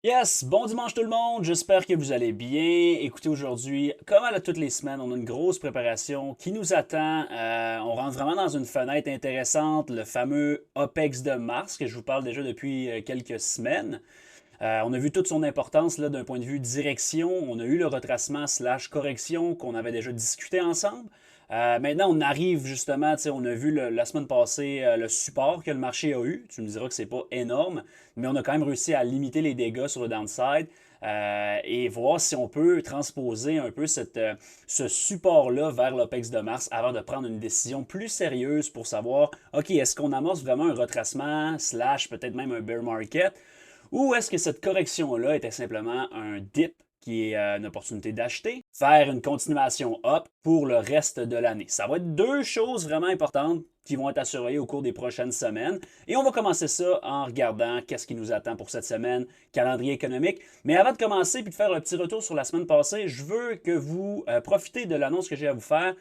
Yes, bon dimanche tout le monde, j'espère que vous allez bien. Écoutez, aujourd'hui, comme à toutes les semaines, on a une grosse préparation qui nous attend. On rentre vraiment dans une fenêtre intéressante, le fameux OPEX de mars, que je vous parle déjà depuis quelques semaines. On a vu toute son importance là, d'un point de vue direction. On a eu le retracement slash correction qu'on avait déjà discuté ensemble. Maintenant, on arrive justement, on a vu la semaine passée le support que le marché a eu. Tu me diras que c'est pas énorme, mais on a quand même réussi à limiter les dégâts sur le downside et voir si on peut transposer un peu ce support-là vers l'OPEX de mars avant de prendre une décision plus sérieuse pour savoir, OK, est-ce qu'on amorce vraiment un retracement slash peut-être même un bear market? Ou est-ce que cette correction-là était simplement un dip qui est une opportunité d'acheter, faire une continuation up pour le reste de l'année? Ça va être deux choses vraiment importantes qui vont être à surveiller au cours des prochaines semaines. Et on va commencer ça en regardant qu'est-ce qui nous attend pour cette semaine, calendrier économique. Mais avant de commencer et de faire un petit retour sur la semaine passée, je veux que vous profitez de l'annonce que j'ai à vous faire.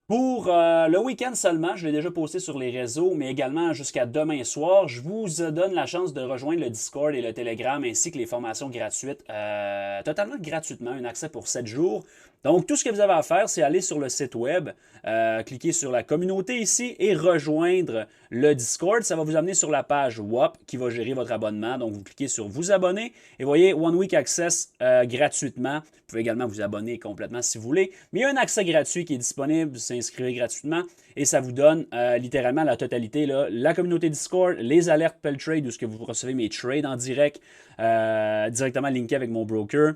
Pour le week-end seulement, je l'ai déjà posté sur les réseaux, mais également jusqu'à demain soir, je vous donne la chance de rejoindre le Discord et le Telegram ainsi que les formations gratuites, totalement gratuitement, un accès pour 7 jours. Donc, tout ce que vous avez à faire, c'est aller sur le site web, cliquer sur la communauté ici et rejoindre le Discord. Ça va vous amener sur la page WAP qui va gérer votre abonnement. Donc, vous cliquez sur vous abonner et vous voyez One Week Access gratuitement. Vous pouvez également vous abonner complètement si vous voulez. Mais il y a un accès gratuit qui est disponible. Vous inscrivez gratuitement et ça vous donne littéralement la totalité. Là, la communauté Discord, les alertes Peltrade où ce que vous recevez mes trades en direct, directement linké avec mon broker,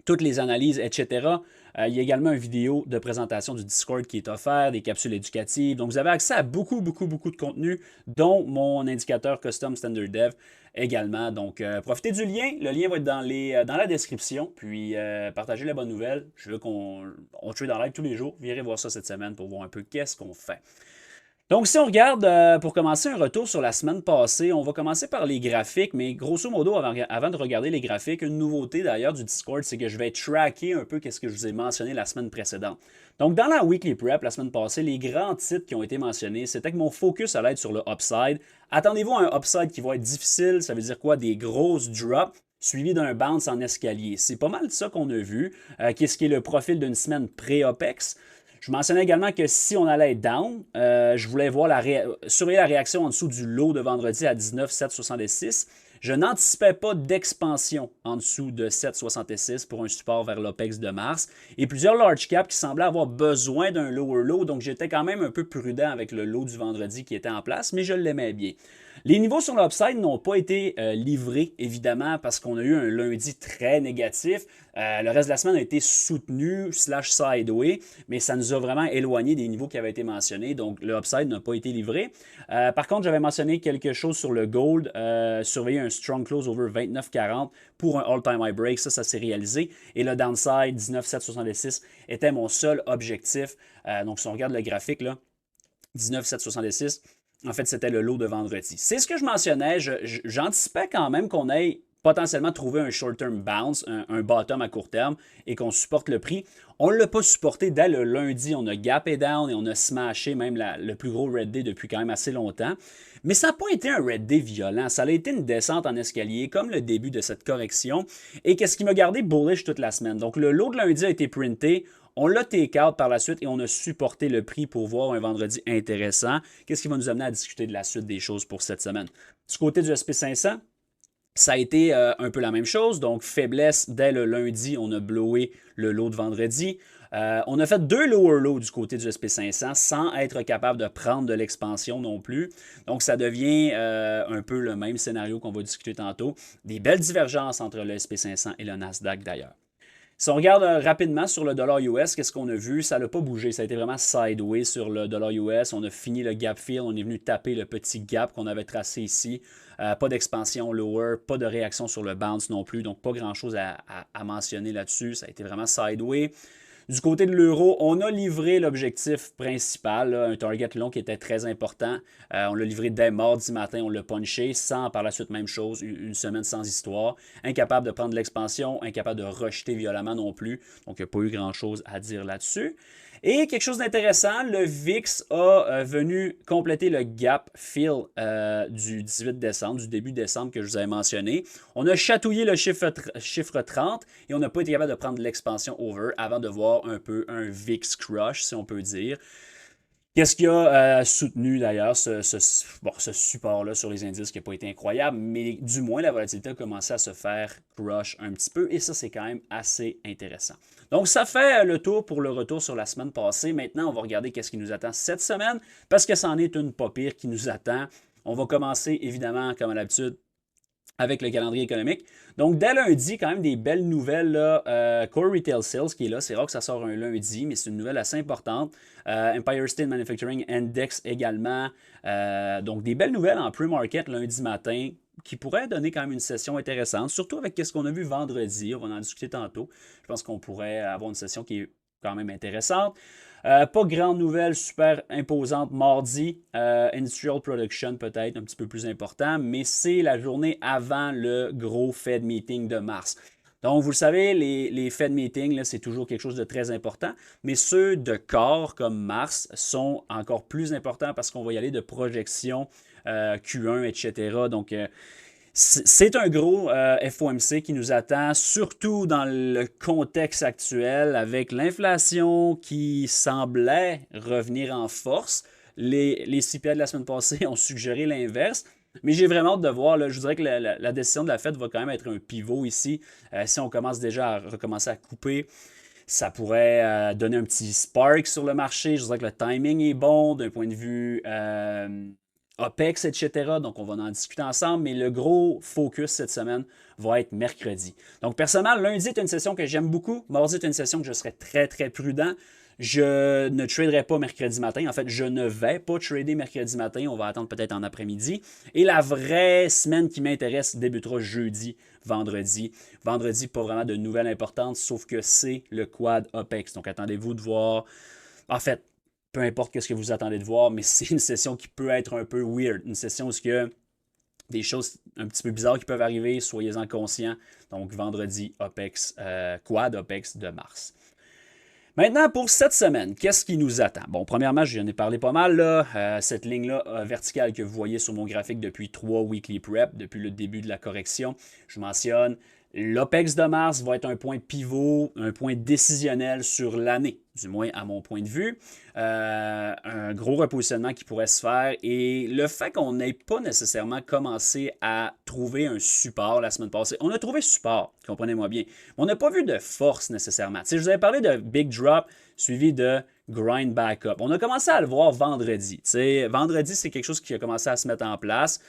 toutes les analyses, etc. Il y a également une vidéo de présentation du Discord qui est offert, des capsules éducatives. Donc, vous avez accès à beaucoup de contenu, dont mon indicateur Custom Standard Dev également. Donc, profitez du lien. Le lien va être dans la description. Puis, partagez la bonne nouvelle. Je veux qu'on trade en live tous les jours. Viendrez voir ça cette semaine pour voir un peu qu'est-ce qu'on fait. Donc, si on regarde, pour commencer un retour sur la semaine passée, on va commencer par les graphiques, mais grosso modo, avant de regarder les graphiques, une nouveauté d'ailleurs du Discord, c'est que je vais tracker un peu ce que je vous ai mentionné la semaine précédente. Donc, dans la Weekly Prep, la semaine passée, les grands titres qui ont été mentionnés, c'était que mon focus allait être sur le upside. Attendez-vous à un upside qui va être difficile, ça veut dire quoi? Des grosses drops suivi d'un bounce en escalier. C'est pas mal ça qu'on a vu, qu'est-ce qui est le profil d'une semaine pré-OPEX. Je mentionnais également que si on allait être down, je voulais voir surveiller la réaction en dessous du low de vendredi à 19,766. Je n'anticipais pas d'expansion en dessous de 7,66 pour un support vers l'OPEX de mars. Et plusieurs large caps qui semblaient avoir besoin d'un lower low. Donc j'étais quand même un peu prudent avec le low du vendredi qui était en place, mais je l'aimais bien. Les niveaux sur l'upside n'ont pas été livrés, évidemment, parce qu'on a eu un lundi très négatif. Le reste de la semaine a été soutenu, slash sideway, mais ça nous a vraiment éloigné des niveaux qui avaient été mentionnés. Donc, le upside n'a pas été livré. Par contre, j'avais mentionné quelque chose sur le gold, surveiller un strong close over 29,40 pour un all-time high break. Ça s'est réalisé. Et le downside, 19,766, était mon seul objectif. Donc, si on regarde le graphique, là, 19,766, en fait, c'était le lot de vendredi. C'est ce que je mentionnais. J'anticipais quand même qu'on ait potentiellement trouvé un short-term bounce, un bottom à court terme, et qu'on supporte le prix. On ne l'a pas supporté dès le lundi. On a gapé down et on a smashé même le plus gros red day depuis quand même assez longtemps. Mais ça n'a pas été un red day violent. Ça a été une descente en escalier, comme le début de cette correction. Et qu'est-ce qui m'a gardé bullish toute la semaine? Donc, le lot de lundi a été printé. On l'a take out par la suite et on a supporté le prix pour voir un vendredi intéressant. Qu'est-ce qui va nous amener à discuter de la suite des choses pour cette semaine? Du côté du SP500, ça a été un peu la même chose. Donc, faiblesse dès le lundi, on a blowé le lot de vendredi. On a fait deux lower lows du côté du SP500 sans être capable de prendre de l'expansion non plus. Donc, ça devient un peu le même scénario qu'on va discuter tantôt. Des belles divergences entre le SP500 et le Nasdaq d'ailleurs. Si on regarde rapidement sur le dollar US, qu'est-ce qu'on a vu? Ça n'a pas bougé. Ça a été vraiment sideways sur le dollar US. On a fini le gap fill. On est venu taper le petit gap qu'on avait tracé ici. Pas d'expansion lower, pas de réaction sur le bounce non plus. Donc, pas grand-chose à mentionner là-dessus. Ça a été vraiment sideways. Du côté de l'euro, on a livré l'objectif principal, là, un target long qui était très important. On l'a livré dès mardi matin, on l'a punché, sans par la suite même chose, une semaine sans histoire. Incapable de prendre l'expansion, incapable de rejeter violemment non plus. Donc, il n'y a pas eu grand-chose à dire là-dessus. Et quelque chose d'intéressant, le VIX a venu compléter le gap fill du 18 décembre, du début décembre que je vous avais mentionné. On a chatouillé le chiffre 30 et on n'a pas été capable de prendre l'expansion over avant de voir un peu un VIX crush, si on peut dire. Qu'est-ce qui a soutenu d'ailleurs ce support-là sur les indices qui n'a pas été incroyable, mais du moins la volatilité a commencé à se faire crush un petit peu et ça c'est quand même assez intéressant. Donc ça fait le tour pour le retour sur la semaine passée. Maintenant on va regarder qu'est-ce qui nous attend cette semaine parce que c'en est une pas pire qui nous attend. On va commencer évidemment comme à l'habitude avec le calendrier économique. Donc, dès lundi, quand même des belles nouvelles. Là, Core Retail Sales qui est là. C'est rare que ça sort un lundi, mais c'est une nouvelle assez importante. Empire State Manufacturing Index également. Donc, des belles nouvelles en pre-market lundi matin qui pourraient donner quand même une session intéressante, surtout avec ce qu'on a vu vendredi. On va en discuter tantôt. Je pense qu'on pourrait avoir une session qui est quand même intéressante. Pas grande nouvelle super imposante mardi. Industrial Production peut-être un petit peu plus important, mais c'est la journée avant le gros Fed Meeting de mars. Donc, vous le savez, les Fed Meetings, c'est toujours quelque chose de très important, mais ceux de corps comme mars sont encore plus importants parce qu'on va y aller de projections Q1, etc. Donc, c'est un gros FOMC qui nous attend, surtout dans le contexte actuel avec l'inflation qui semblait revenir en force. Les CPI de la semaine passée ont suggéré l'inverse. Mais j'ai vraiment hâte de voir. Là, je vous dirais que la décision de la Fed va quand même être un pivot ici. Si on commence déjà à recommencer à couper, ça pourrait donner un petit spark sur le marché. Je dirais que le timing est bon d'un point de vue OPEX, etc. Donc, on va en discuter ensemble, mais le gros focus cette semaine va être mercredi. Donc, personnellement, lundi est une session que j'aime beaucoup. Mardi est une session que je serai très, très prudent. Je ne traderai pas mercredi matin. En fait, je ne vais pas trader mercredi matin. On va attendre peut-être en après-midi. Et la vraie semaine qui m'intéresse débutera jeudi, vendredi. Vendredi, pas vraiment de nouvelles importantes, sauf que c'est le quad OPEX. Donc, attendez-vous de voir. En fait, peu importe ce que vous attendez de voir, mais c'est une session qui peut être un peu weird. Une session où il y a des choses un petit peu bizarres qui peuvent arriver, soyez-en conscients. Donc, vendredi, OPEX, quad OPEX de mars. Maintenant, pour cette semaine, qu'est-ce qui nous attend? Bon, premièrement, j'en ai parlé pas mal, là. Cette ligne-là verticale que vous voyez sur mon graphique depuis 3 weekly prep, depuis le début de la correction. Je mentionne, l'OPEX de mars va être un point pivot, un point décisionnel sur l'année, du moins à mon point de vue. Un gros repositionnement qui pourrait se faire et le fait qu'on n'ait pas nécessairement commencé à trouver un support la semaine passée. On a trouvé support, comprenez-moi bien, mais on n'a pas vu de force nécessairement. Je vous avais parlé de big drop suivi de grind back up. On a commencé à le voir vendredi. Vendredi, c'est quelque chose qui a commencé à se mettre en place.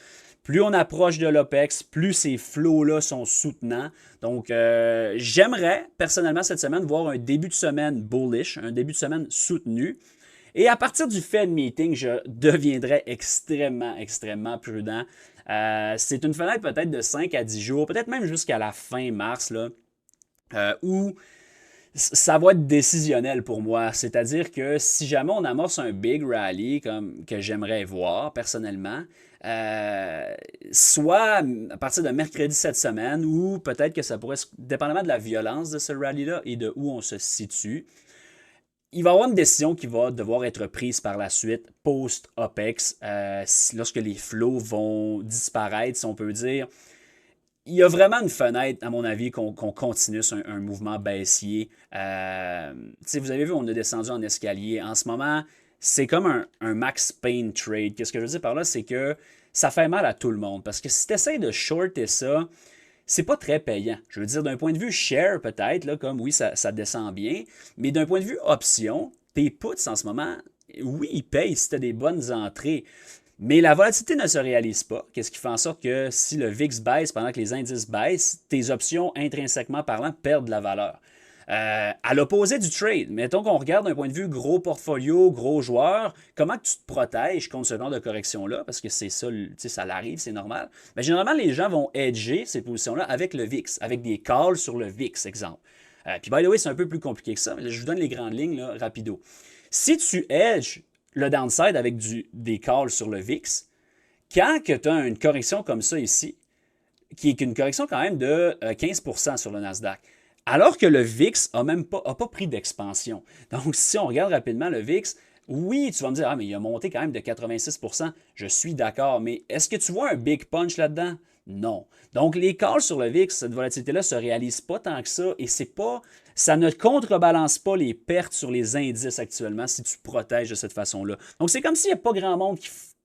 Plus on approche de l'OPEX, plus ces flots-là sont soutenants. Donc, j'aimerais personnellement cette semaine voir un début de semaine bullish, un début de semaine soutenu. Et à partir du Fed Meeting, je deviendrai extrêmement, extrêmement prudent. C'est une fenêtre peut-être de 5 à 10 jours, peut-être même jusqu'à la fin mars, là, où ça va être décisionnel pour moi. C'est-à-dire que si jamais on amorce un big rally comme que j'aimerais voir personnellement, soit à partir de mercredi cette semaine ou peut-être que ça pourrait, dépendamment de la violence de ce rally-là et de où on se situe, il va y avoir une décision qui va devoir être prise par la suite post-OPEX lorsque les flots vont disparaître, si on peut dire. Il y a vraiment une fenêtre, à mon avis, qu'on continue sur un mouvement baissier. Vous avez vu, on a descendu en escalier. En ce moment, c'est comme un max pain trade. Qu'est-ce que je veux dire par là? C'est que ça fait mal à tout le monde. Parce que si tu essaies de shorter ça, c'est pas très payant. Je veux dire, d'un point de vue share, peut-être, là, comme oui, ça descend bien. Mais d'un point de vue option, tes puts en ce moment, oui, ils payent si tu as des bonnes entrées. Mais la volatilité ne se réalise pas. Qu'est-ce qui fait en sorte que si le VIX baisse pendant que les indices baissent, tes options intrinsèquement parlant perdent de la valeur. À l'opposé du trade, mettons qu'on regarde d'un point de vue gros portfolio, gros joueur, comment tu te protèges contre ce genre de correction-là? Parce que c'est ça, ça l'arrive, c'est normal. Mais généralement, les gens vont hedger ces positions-là avec le VIX, avec des calls sur le VIX, exemple. Puis, by the way, c'est un peu plus compliqué que ça, mais je vous donne les grandes lignes, là, rapido. Si tu hedges le downside avec des calls sur le VIX, quand tu as une correction comme ça ici, qui est une correction quand même de 15% sur le Nasdaq, Alors que le VIX a pas pris d'expansion. Donc, si on regarde rapidement le VIX, oui, tu vas me dire, ah, mais il a monté quand même de 86%. Je suis d'accord, mais est-ce que tu vois un big punch là-dedans? Non. Donc, les calls sur le VIX, cette volatilité-là ne se réalise pas tant que ça et c'est pas, ça ne contrebalance pas les pertes sur les indices actuellement si tu protèges de cette façon-là. Donc, c'est comme s'il n'y a pas grand monde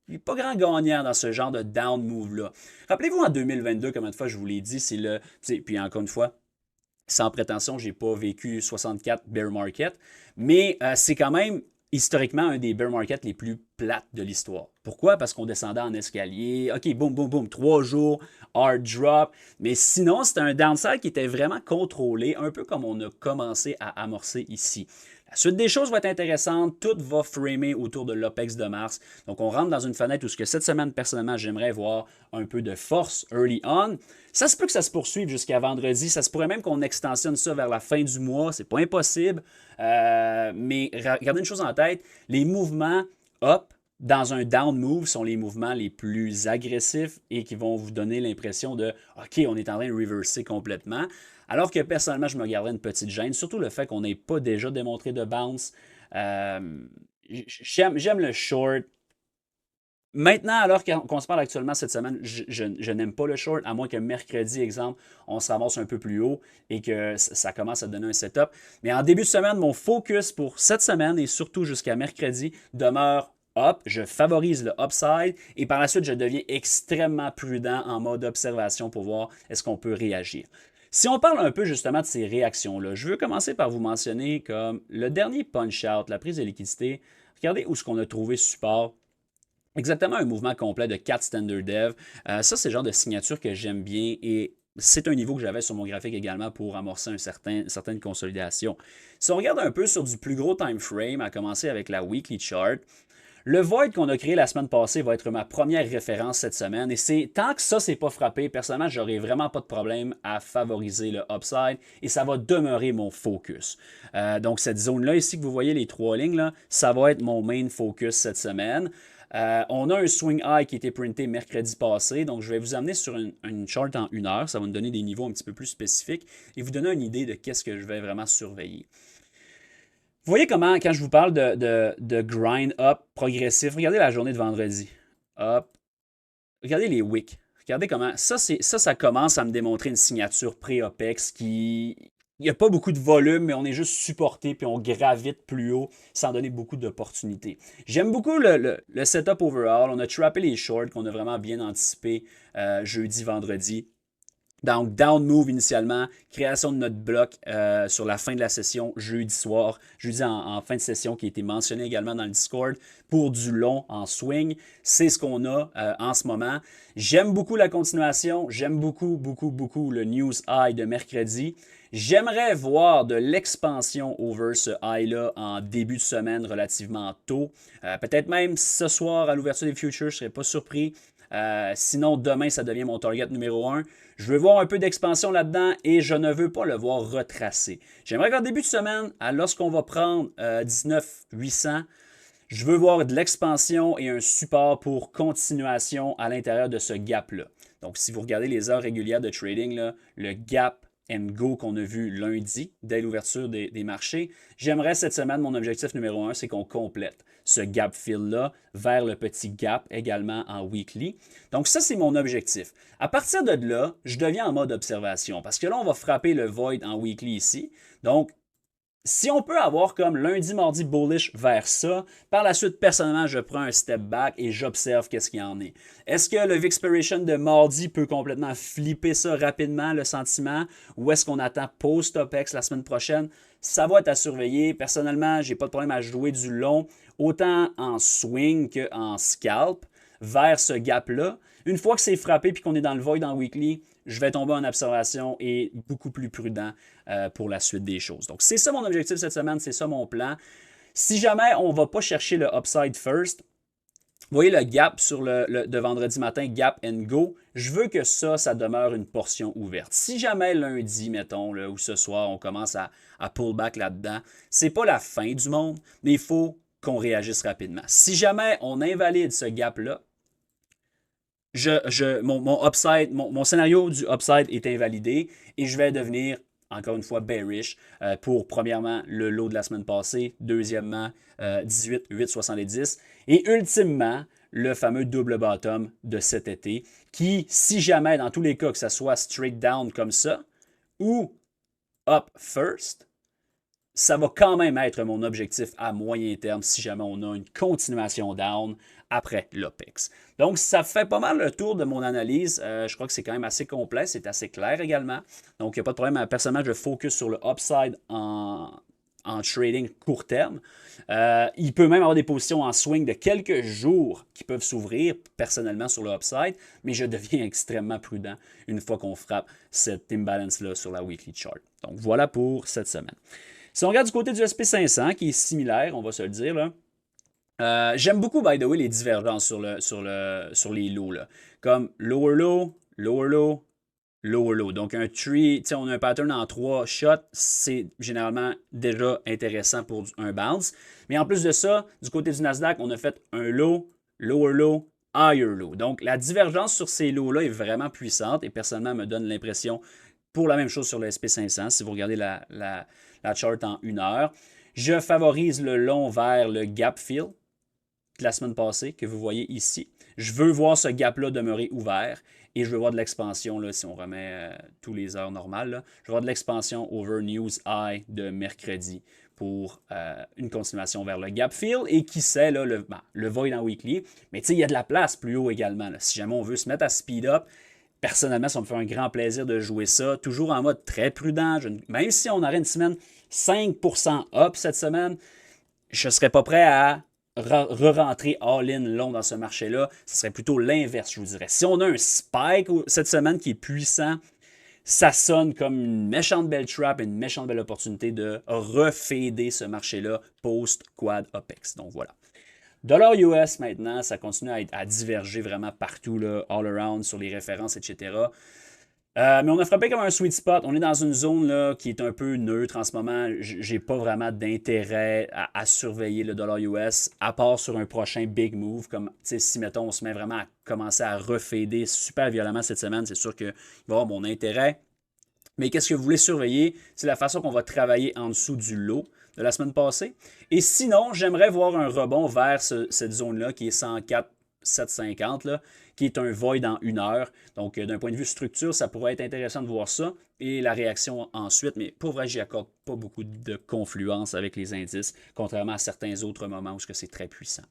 il n'y a pas grand gagnant dans ce genre de down move-là. Rappelez-vous en 2022, comme une fois je vous l'ai dit, c'est le. Puis encore une fois, sans prétention, j'ai pas vécu 64 bear market, mais c'est quand même historiquement un des bear markets les plus plates de l'histoire. Pourquoi? Parce qu'on descendait en escalier, ok, boum, boum, boum, 3 jours, hard drop, mais sinon, c'était un downside qui était vraiment contrôlé, un peu comme on a commencé à amorcer ici. La suite des choses va être intéressante, tout va framer autour de l'OPEX de mars. Donc, on rentre dans une fenêtre où ce que cette semaine, personnellement, j'aimerais voir un peu de force early on. Ça se peut que ça se poursuive jusqu'à vendredi. Ça se pourrait même qu'on extensionne ça vers la fin du mois. C'est pas impossible. Mais gardez une chose en tête, les mouvements up dans un down move sont les mouvements les plus agressifs et qui vont vous donner l'impression de OK, on est en train de reverser complètement. Alors que personnellement, je me garderais une petite gêne, surtout le fait qu'on n'ait pas déjà démontré de bounce. J'aime le short. Maintenant, alors qu'on se parle actuellement cette semaine, je n'aime pas le short, à moins que mercredi, exemple, on se ramasse un peu plus haut et que ça commence à donner un setup. Mais en début de semaine, mon focus pour cette semaine et surtout jusqu'à mercredi demeure up. Je favorise le upside et par la suite, je deviens extrêmement prudent en mode observation pour voir est-ce qu'on peut réagir. Si on parle un peu justement de ces réactions-là, je veux commencer par vous mentionner comme le dernier punch-out, la prise de liquidité. Regardez où ce qu'on a trouvé support. Exactement un mouvement complet de 4 standard dev. Ça, c'est le genre de signature que j'aime bien et c'est un niveau que j'avais sur mon graphique également pour amorcer une certaine consolidation. Si on regarde un peu sur du plus gros time frame, à commencer avec la weekly chart, le void qu'on a créé la semaine passée va être ma première référence cette semaine. Et c'est tant que ça, c'est pas frappé, personnellement, j'aurai vraiment pas de problème à favoriser le upside et ça va demeurer mon focus. Donc, cette zone-là, ici que vous voyez les 3 lignes, là, ça va être mon main focus cette semaine. On a un swing high qui a été printé mercredi passé, donc je vais vous amener sur une chart en 1 heure. Ça va nous donner des niveaux un petit peu plus spécifiques et vous donner une idée de qu'est-ce que je vais vraiment surveiller. Vous voyez comment, quand je vous parle de grind up progressif, regardez la journée de vendredi. Up. Regardez les wicks. Regardez comment. Ça commence à me démontrer une signature pré-OPEX qui. Il n'y a pas beaucoup de volume, mais on est juste supporté puis on gravite plus haut sans donner beaucoup d'opportunités. J'aime beaucoup le setup overall. On a trappé les shorts qu'on a vraiment bien anticipé jeudi, vendredi. Donc, down move initialement, création de notre bloc sur la fin de la session jeudi soir, jeudi en fin de session qui a été mentionné également dans le Discord pour du long en swing. C'est ce qu'on a en ce moment. J'aime beaucoup la continuation. J'aime beaucoup, beaucoup, beaucoup le news high de mercredi. J'aimerais voir de l'expansion over ce high-là en début de semaine relativement tôt. Peut-être même ce soir à l'ouverture des futures, je ne serais pas surpris. Sinon, demain, ça devient mon target numéro 1. Je veux voir un peu d'expansion là-dedans et je ne veux pas le voir retracer. J'aimerais qu'en début de semaine, lorsqu'on va prendre 19 800, je veux voir de l'expansion et un support pour continuation à l'intérieur de ce gap-là. Donc, si vous regardez les heures régulières de trading, là, le gap and go qu'on a vu lundi, dès l'ouverture des marchés, j'aimerais cette semaine, mon objectif numéro 1, c'est qu'on complète ce gap fill-là vers le petit gap également en weekly. Donc ça, c'est mon objectif. À partir de là, je deviens en mode observation parce que là, on va frapper le void en weekly ici. Donc, si on peut avoir comme lundi, mardi bullish vers ça, par la suite, personnellement, je prends un step back et j'observe qu'est-ce qu'il y en est. Est-ce que le Vixpiration de mardi peut complètement flipper ça rapidement, le sentiment, ou est-ce qu'on attend post-OPEX la semaine prochaine? Ça va être à surveiller. Personnellement, j'ai pas de problème à jouer du long, autant en swing qu'en scalp, vers ce gap-là. Une fois que c'est frappé et qu'on est dans le void en weekly, je vais tomber en observation et beaucoup plus prudent pour la suite des choses. Donc, c'est ça mon objectif cette semaine, c'est ça mon plan. Si jamais on ne va pas chercher le upside first, vous voyez le gap sur de vendredi matin, gap and go, je veux que ça demeure une portion ouverte. Si jamais lundi, mettons, là, ou ce soir, on commence à pull back là-dedans, c'est pas la fin du monde, mais il faut qu'on réagisse rapidement. Si jamais on invalide ce gap-là, mon scénario du upside est invalidé et je vais devenir encore une fois, bearish pour, premièrement, le lot de la semaine passée, deuxièmement, 18,870 et ultimement, le fameux double bottom de cet été qui, si jamais, dans tous les cas, que ça soit straight down comme ça ou up first, ça va quand même être mon objectif à moyen terme si jamais on a une continuation down après l'OPEX. Donc, ça fait pas mal le tour de mon analyse. Je crois que c'est quand même assez complet, c'est assez clair également. Donc, il n'y a pas de problème. Personnellement, je focus sur le upside en trading court terme. Il peut même avoir des positions en swing de quelques jours qui peuvent s'ouvrir personnellement sur le upside, mais je deviens extrêmement prudent une fois qu'on frappe cette imbalance-là sur la weekly chart. Donc, voilà pour cette semaine. Si on regarde du côté du SP500, qui est similaire, on va se le dire, là, j'aime beaucoup, by the way, les divergences sur les lows. Là. Comme lower low, lower low, lower low. Donc, un tree, on a un pattern en 3 shots, c'est généralement déjà intéressant pour un bounce. Mais en plus de ça, du côté du Nasdaq, on a fait un low, lower low, higher low. Donc, la divergence sur ces lows-là est vraiment puissante et personnellement me donne l'impression pour la même chose sur le SP500, si vous regardez la chart en 1 heure. Je favorise le long vers le gap fill de la semaine passée que vous voyez ici. Je veux voir ce gap-là demeurer ouvert et je veux voir de l'expansion, si on remet tous les heures normales. Là, je veux voir de l'expansion over news high de mercredi pour une continuation vers le gap fill et qui sait, là, le void en weekly. Mais il y a de la place plus haut également. Là. Si jamais on veut se mettre à speed up, personnellement, ça me fait un grand plaisir de jouer ça, toujours en mode très prudent. Même si on aurait une semaine 5% up cette semaine, je ne serais pas prêt à re-rentrer all-in long dans ce marché-là. Ce serait plutôt l'inverse, je vous dirais. Si on a un spike cette semaine qui est puissant, ça sonne comme une méchante belle trap, une méchante belle opportunité de refader ce marché-là post-quad OPEX. Donc voilà. Dollar US maintenant, ça continue à diverger vraiment partout, là, all around, sur les références, etc. Mais on a frappé comme un sweet spot. On est dans une zone là, qui est un peu neutre en ce moment. J'ai pas vraiment d'intérêt à surveiller le dollar US, à part sur un prochain big move. Comme si, mettons, on se met vraiment à commencer à refader super violemment cette semaine, c'est sûr qu'il va y avoir mon intérêt. Mais qu'est-ce que vous voulez surveiller? C'est la façon qu'on va travailler en dessous du lot de la semaine passée. Et sinon, j'aimerais voir un rebond vers cette zone-là qui est 104 750, là, qui est un void en 1 heure. Donc, d'un point de vue structure, ça pourrait être intéressant de voir ça. Et la réaction ensuite, mais pour vrai, j'y accorde pas beaucoup de confluence avec les indices, contrairement à certains autres moments où c'est très puissant.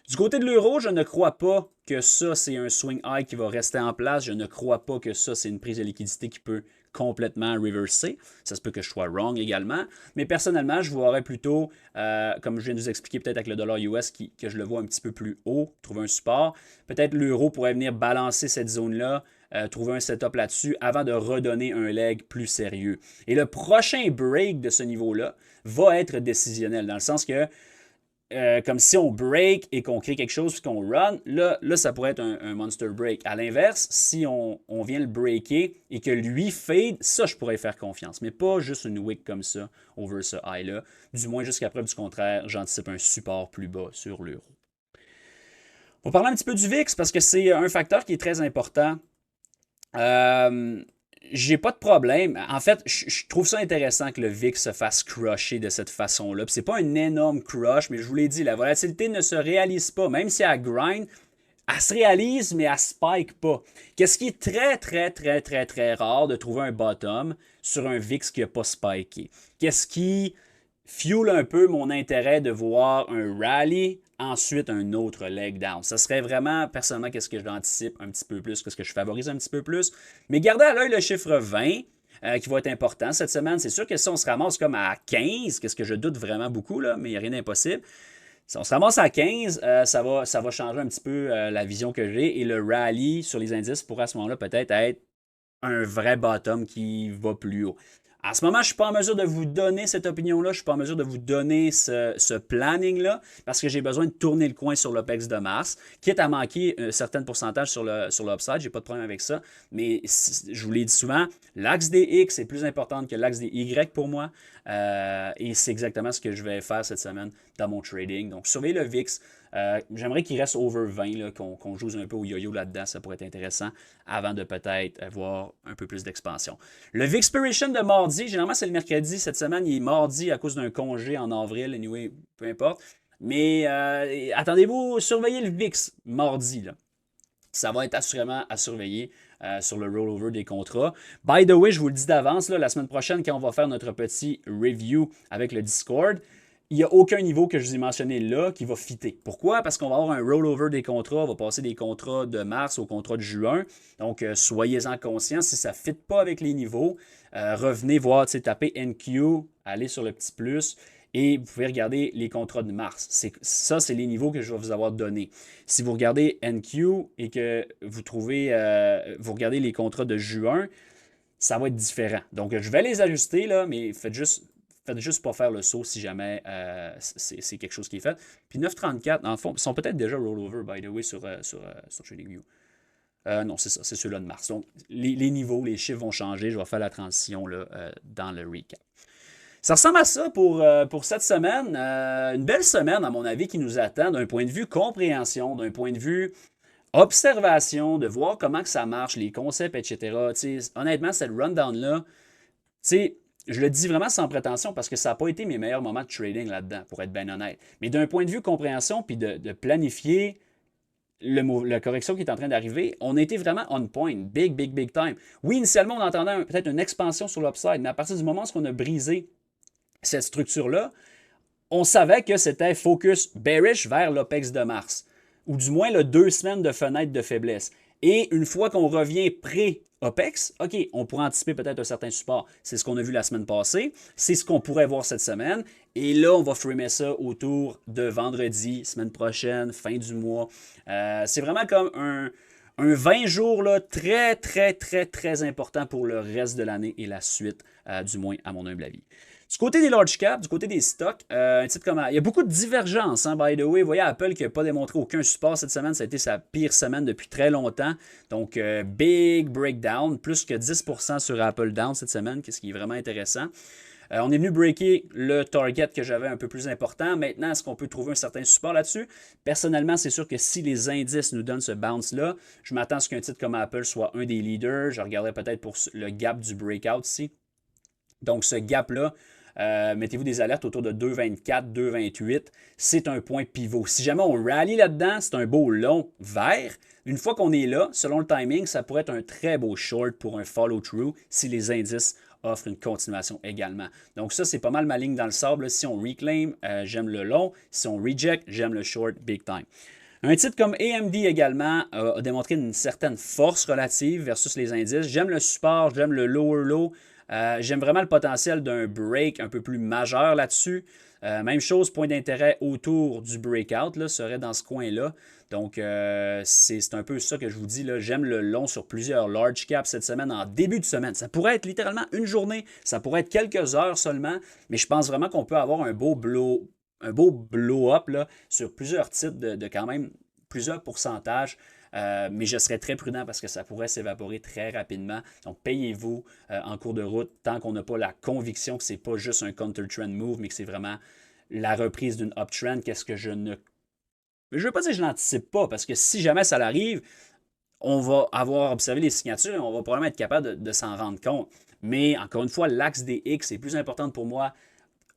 Du côté de l'euro, je ne crois pas que ça, c'est un swing high qui va rester en place. Je ne crois pas que ça, c'est une prise de liquidité qui peut complètement reverser. Ça se peut que je sois wrong également. Mais personnellement, je vois plutôt, comme je viens de vous expliquer peut-être avec le dollar US, que je le vois un petit peu plus haut, trouver un support. Peut-être l'euro pourrait venir balancer cette zone-là, trouver un setup là-dessus avant de redonner un leg plus sérieux. Et le prochain break de ce niveau-là va être décisionnel, dans le sens que comme si on break et qu'on crée quelque chose puis qu'on run, là ça pourrait être un monster break. À l'inverse, si on vient le breaker et que lui fade, ça, je pourrais faire confiance. Mais pas juste une wick comme ça, over ce high-là. Du moins, jusqu'à preuve du contraire, j'anticipe un support plus bas sur l'euro. On va parler un petit peu du VIX parce que c'est un facteur qui est très important. J'ai pas de problème. En fait, je trouve ça intéressant que le VIX se fasse crusher de cette façon-là. C'est pas un énorme crush, mais je vous l'ai dit, la volatilité ne se réalise pas. Même si elle grind, elle se réalise, mais elle spike pas. Qu'est-ce qui est très, très, très, très, très rare de trouver un bottom sur un VIX qui n'a pas spiké. Qu'est-ce qui fuel un peu mon intérêt de voir un rally, ensuite un autre leg down. Ça serait vraiment, personnellement, qu'est-ce que j'anticipe un petit peu plus, qu'est-ce que je favorise un petit peu plus. Mais gardez à l'œil le chiffre 20, qui va être important cette semaine. C'est sûr que si on se ramasse comme à 15, qu'est-ce que je doute vraiment beaucoup, là, mais il n'y a rien d'impossible. Si on se ramasse à 15, ça va changer un petit peu la vision que j'ai. Et le rally sur les indices pourrait à ce moment-là peut-être être un vrai bottom qui va plus haut. En ce moment, je ne suis pas en mesure de vous donner cette opinion-là, je ne suis pas en mesure de vous donner ce planning-là, parce que j'ai besoin de tourner le coin sur l'OPEX de mars, quitte à manquer un certain pourcentage sur l'upside, je n'ai pas de problème avec ça, mais je vous l'ai dit souvent, l'axe des X est plus important que l'axe des Y pour moi, et c'est exactement ce que je vais faire cette semaine dans mon trading. Donc, surveillez le VIX. J'aimerais qu'il reste over 20, qu'on joue un peu au yo-yo là-dedans, ça pourrait être intéressant, avant de peut-être avoir un peu plus d'expansion. Le VIXpiration de mardi mardi. Généralement, c'est le mercredi. Cette semaine, il est mardi à cause d'un congé en avril. Anyway, peu importe. Mais attendez-vous, surveillez le VIX mardi, là. Ça va être assurément à surveiller sur le rollover des contrats. By the way, je vous le dis d'avance, la semaine prochaine, quand on va faire notre petit review avec le Discord, il n'y a aucun niveau que je vous ai mentionné là qui va fitter. Pourquoi? Parce qu'on va avoir un rollover des contrats. On va passer des contrats de mars au contrat de juin. Donc, soyez-en conscients. Si ça ne fit pas avec les niveaux, revenez voir, tapez NQ, allez sur le petit plus et vous pouvez regarder les contrats de mars. Ça, c'est les niveaux que je vais vous avoir donnés. Si vous regardez NQ et que vous trouvez, vous regardez les contrats de juin, ça va être différent. Donc, je vais les ajuster, là, mais faites juste pas faire le saut si jamais c'est quelque chose qui est fait. Puis 9,34, dans le fond, ils sont peut-être déjà rollover, by the way, sur TradingView. Non, c'est ça, c'est ceux-là de mars. Donc, les niveaux, les chiffres vont changer. Je vais faire la transition là, dans le recap. Ça ressemble à ça pour cette semaine. Une belle semaine, à mon avis, qui nous attend d'un point de vue compréhension, d'un point de vue observation, de voir comment que ça marche, les concepts, etc. T'sais, honnêtement, cette rundown-là, je le dis vraiment sans prétention parce que ça n'a pas été mes meilleurs moments de trading là-dedans, pour être bien honnête. Mais d'un point de vue compréhension, puis de planifier la correction qui est en train d'arriver, on a été vraiment on point, big, big, big time. Oui, initialement, on entendait peut-être une expansion sur l'upside, mais à partir du moment où on a brisé cette structure-là, on savait que c'était focus bearish vers l'OPEX de mars, ou du moins 2 semaines de fenêtre de faiblesse. Et une fois qu'on revient pré-OPEX, OK, on pourrait anticiper peut-être un certain support. C'est ce qu'on a vu la semaine passée, c'est ce qu'on pourrait voir cette semaine. Et là, on va framer ça autour de vendredi, semaine prochaine, fin du mois. C'est vraiment comme un 20 jours là, très, très, très, très important pour le reste de l'année et la suite, du moins à mon humble avis. Du côté des large caps, du côté des stocks, un titre comme il y a beaucoup de divergences, hein, by the way. Vous voyez, Apple qui n'a pas démontré aucun support cette semaine, ça a été sa pire semaine depuis très longtemps. Donc, big breakdown, plus que 10% sur Apple down cette semaine, ce qui est vraiment intéressant. On est venu breaker le target que j'avais un peu plus important. Maintenant, est-ce qu'on peut trouver un certain support là-dessus? Personnellement, c'est sûr que si les indices nous donnent ce bounce-là, je m'attends à ce qu'un titre comme Apple soit un des leaders. Je regarderai peut-être pour le gap du breakout ici. Donc, ce gap-là, mettez-vous des alertes autour de 2,24, 2,28. C'est un point pivot. Si jamais on rallie là-dedans, c'est un beau long vert. Une fois qu'on est là, selon le timing, ça pourrait être un très beau short pour un follow-through si les indices offrent une continuation également. Donc ça, c'est pas mal ma ligne dans le sable. Si on reclaim, j'aime le long. Si on reject, j'aime le short big time. Un titre comme AMD également a démontré une certaine force relative versus les indices. J'aime le support, j'aime le lower low. J'aime vraiment le potentiel d'un break un peu plus majeur là-dessus. Même chose, point d'intérêt autour du breakout là, serait dans ce coin-là. Donc, c'est un peu ça que je vous dis. J'aime le long sur plusieurs large caps cette semaine, en début de semaine. Ça pourrait être littéralement une journée, ça pourrait être quelques heures seulement, mais je pense vraiment qu'on peut avoir un beau blow-up là, sur plusieurs titres de quand même plusieurs pourcentages. Mais je serais très prudent parce que ça pourrait s'évaporer très rapidement. Donc, payez-vous en cours de route tant qu'on n'a pas la conviction que ce n'est pas juste un counter-trend move, mais que c'est vraiment la reprise d'une uptrend. Qu'est-ce que je ne... Je ne veux pas dire que je n'anticipe pas parce que si jamais ça l'arrive, on va avoir observé les signatures et on va probablement être capable de s'en rendre compte. Mais encore une fois, l'axe des X est plus important pour moi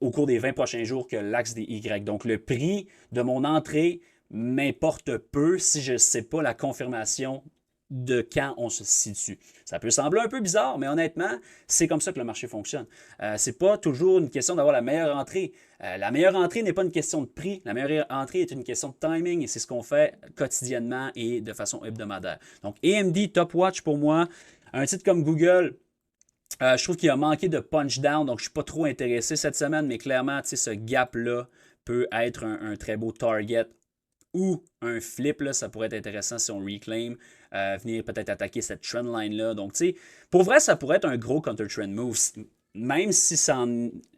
au cours des 20 prochains jours que l'axe des Y. Donc, le prix de mon entrée m'importe peu si je ne sais pas la confirmation de quand on se situe. Ça peut sembler un peu bizarre, mais honnêtement, c'est comme ça que le marché fonctionne. Ce n'est pas toujours une question d'avoir la meilleure entrée. La meilleure entrée n'est pas une question de prix. La meilleure entrée est une question de timing et c'est ce qu'on fait quotidiennement et de façon hebdomadaire. Donc, AMD, top watch pour moi. Un titre comme Google, je trouve qu'il a manqué de punch down, donc je ne suis pas trop intéressé cette semaine, mais clairement, ce gap-là peut être un très beau target ou un flip, là, ça pourrait être intéressant si on reclaim, venir peut-être attaquer cette trendline-là. Donc, tu sais, pour vrai, ça pourrait être un gros counter-trend move, même si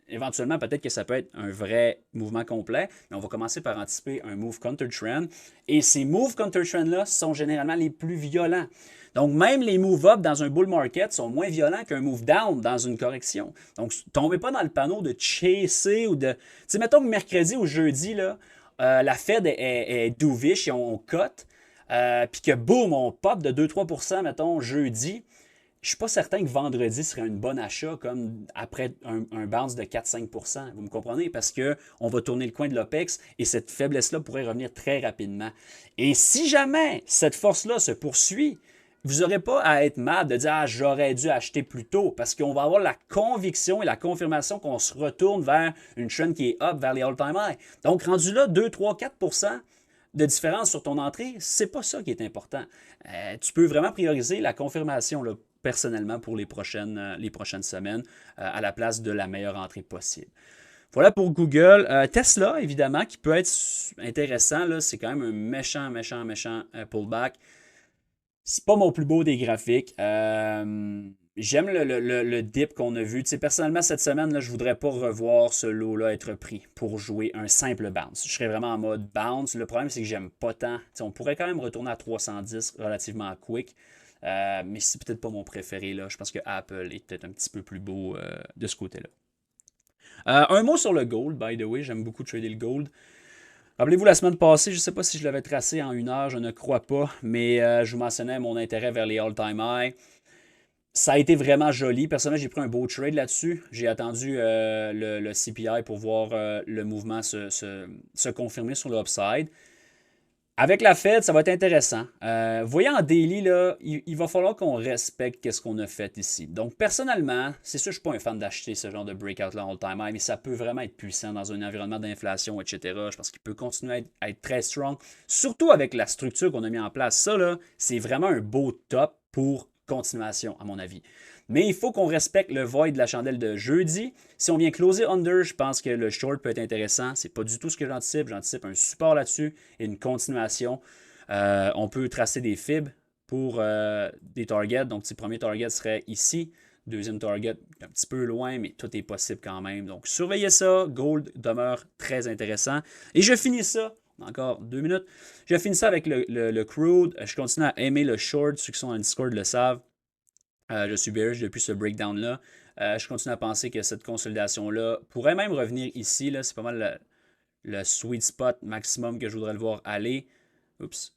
éventuellement, peut-être que ça peut être un vrai mouvement complet, mais on va commencer par anticiper un move counter-trend. Et ces moves counter-trend-là sont généralement les plus violents. Donc, même les move up dans un bull market sont moins violents qu'un move down dans une correction. Donc, tombez pas dans le panneau de chasser ou de... Tu sais, mettons que mercredi ou jeudi, là, la Fed est dovish et on cote, puis que boum, on pop de 2-3%, mettons, jeudi. je suis pas certain que vendredi serait un bon achat comme après un bounce de 4-5%. Vous me comprenez? Parce qu'on va tourner le coin de l'OPEX et cette faiblesse-là pourrait revenir très rapidement. Et si jamais cette force-là se poursuit, vous n'aurez pas à être mal de dire « Ah, j'aurais dû acheter plus tôt » parce qu'on va avoir la conviction et la confirmation qu'on se retourne vers une trend qui est up vers les all-time high. Donc, rendu là, 2, 3, 4% de différence sur ton entrée, c'est pas ça qui est important. Tu peux vraiment prioriser la confirmation là, personnellement pour les prochaines semaines à la place de la meilleure entrée possible. Voilà pour Google. Tesla, évidemment, qui peut être intéressant. Là, c'est quand même un méchant pullback. C'est pas mon plus beau des graphiques. J'aime le dip qu'on a vu. Tu sais, personnellement, cette semaine, là, je voudrais pas revoir ce lot-là être pris pour jouer un simple bounce. Je serais vraiment en mode bounce. Le problème, c'est que j'aime pas tant. Tu sais, on pourrait quand même retourner à 310 relativement quick. Mais c'est peut-être pas mon préféré. Là. Je pense que Apple est peut-être un petit peu plus beau de ce côté-là. Un mot sur le gold, by the way. J'aime beaucoup trader le gold. Rappelez-vous, la semaine passée, je ne sais pas si je l'avais tracé en 1 heure, je ne crois pas, mais je vous mentionnais mon intérêt vers les all-time high. Ça a été vraiment joli. Personnellement, j'ai pris un beau trade là-dessus. J'ai attendu le CPI pour voir le mouvement se confirmer sur l'upside. Avec la Fed, ça va être intéressant. Voyez en daily, là, il va falloir qu'on respecte ce qu'on a fait ici. Donc, personnellement, c'est sûr, je ne suis pas un fan d'acheter ce genre de breakout-là all-time high, mais ça peut vraiment être puissant dans un environnement d'inflation, etc. Je pense qu'il peut continuer à être très strong, surtout avec la structure qu'on a mis en place. Ça, là, c'est vraiment un beau top pour continuation, à mon avis. Mais il faut qu'on respecte le void de la chandelle de jeudi. Si on vient closer under, je pense que le short peut être intéressant. C'est pas du tout ce que j'anticipe. J'anticipe un support là-dessus et une continuation. On peut tracer des fibs pour des targets. Donc, le premier target serait ici. Deuxième target, un petit peu loin, mais tout est possible quand même. Donc, surveillez ça. Gold demeure très intéressant. Et je finis ça. Encore 2 minutes. Je finis ça avec le crude. Je continue à aimer le short. Ceux qui sont dans le Discord le savent. Je suis bearish depuis ce breakdown-là. Je continue à penser que cette consolidation-là pourrait même revenir ici. Là. C'est pas mal le sweet spot maximum que je voudrais le voir aller. Oups,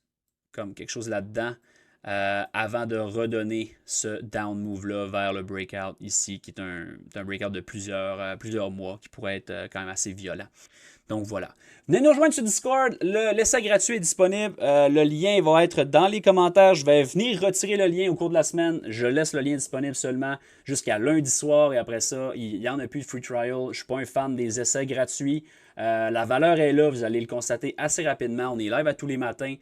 comme quelque chose là-dedans. Avant de redonner ce down move-là vers le breakout ici, qui est un breakout de plusieurs mois, qui pourrait être quand même assez violent. Donc voilà. Venez nous rejoindre sur Discord. L'essai gratuit est disponible. Le lien va être dans les commentaires. Je vais venir retirer le lien au cours de la semaine. Je laisse le lien disponible seulement jusqu'à lundi soir. Et après ça, il n'y en a plus de free trial. Je ne suis pas un fan des essais gratuits. La valeur est là. Vous allez le constater assez rapidement. On est live à tous les matins.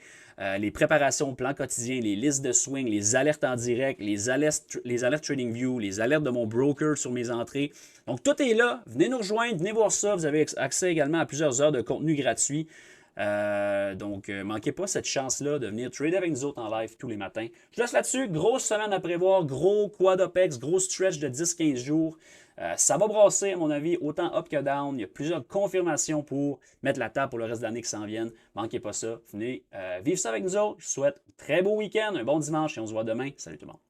Les préparations, plans quotidiens, les listes de swing, les alertes en direct, les alertes TradingView, les alertes de mon broker sur mes entrées. Donc, tout est là. Venez nous rejoindre, venez voir ça. Vous avez accès également à plusieurs heures de contenu gratuit. Donc, manquez pas cette chance-là de venir trader avec nous autres en live tous les matins. Je laisse là-dessus. Grosse semaine à prévoir. Gros quad OPEX, gros stretch de 10-15 jours. Ça va brasser, à mon avis, autant up que down. Il y a plusieurs confirmations pour mettre la table pour le reste de l'année qui s'en viennent. Manquez pas ça. Venez vivre ça avec nous autres. Je vous souhaite un très beau week-end, un bon dimanche et on se voit demain. Salut tout le monde.